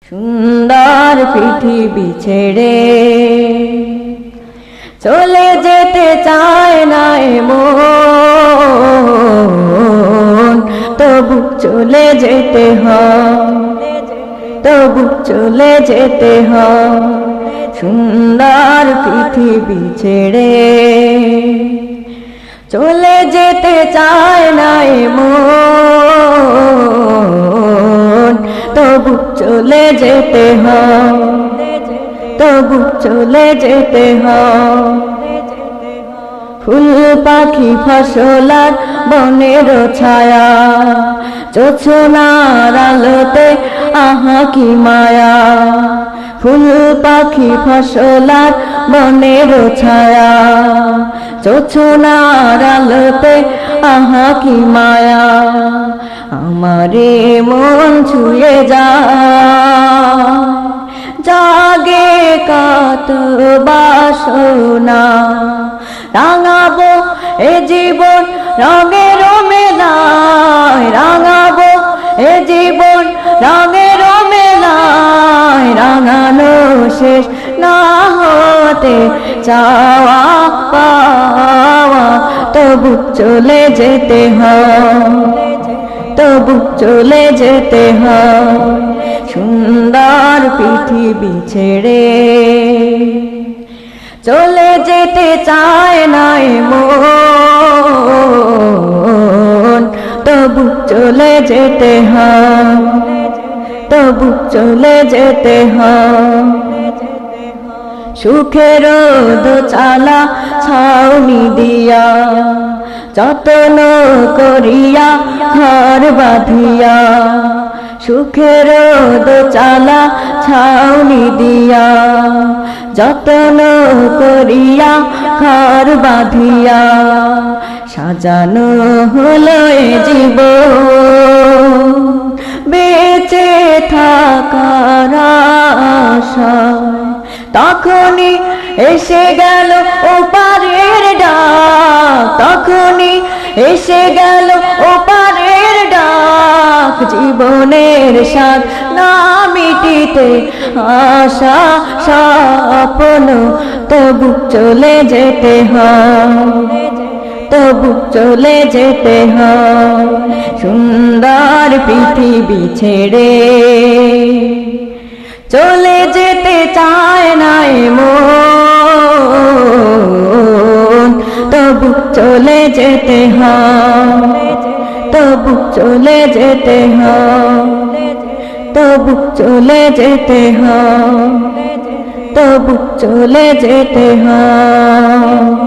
সুন্দর পৃথিবী ছেড়ে চলে যেতে চায় না মন, তবু চলে যেতে হয়, তবু চলে যেতে হয়। সুন্দর পৃথিবী ছেড়ে চলে যেতে চায় না মন, তবু চলে যেতে হয়, তবু চলে যেতে হয়। ফুল পাখি ফসল আর বনের ছায়া, জোছনার আলোতে আহা কি মায়া। ফুল পাখি ফসল আর বনের ছায়া, জোছনার আলোতে আহা কি মায়া। আমারে মন ছুঁয়ে যায়, জাগে কত বাসনা। রাঙাবো এ জীবন রঙের মেলায়, রাঙাবো এ জীবন রঙের মেলায়। রাঙানো শেষ না হতে চাওয়া পাওয়া, তবু চলে যেতে হয়, তবু চলে যেতে হয়। সুন্দর পৃথিবী ছেড়ে চলে যেতে চায় না মন, তবু চলে যেতে হয়, তবু চলে যেতে হয়। সুখের দোচালা ছাউনি দিয়া, যত্ন করিয়া ঘর বাঁধিয়া। সুখের দোচালা ছাউনি দিয়া, যত্ন করিয়া ঘর বাঁধিয়া। সাজানো হলো এ জীবন বেঁচে থাকার আশায়, তখনই এসে গেল ওপারের ডাক, তখনই এসে গেল ওপারের ডাক। জীবনের স্বাদ না মিটিতে আশা স্বপ্ন, তবু চলে যেতে হয়, তবু চলে যেতে হয়। সুন্দর পৃথিবী ছেড়ে চলে যেতে চায় না মন, তবু চলে যেতে হয়, তবু চলে যেতে হয়, তবু চলে যেতে হয়, তবু চলে যেতে হয়।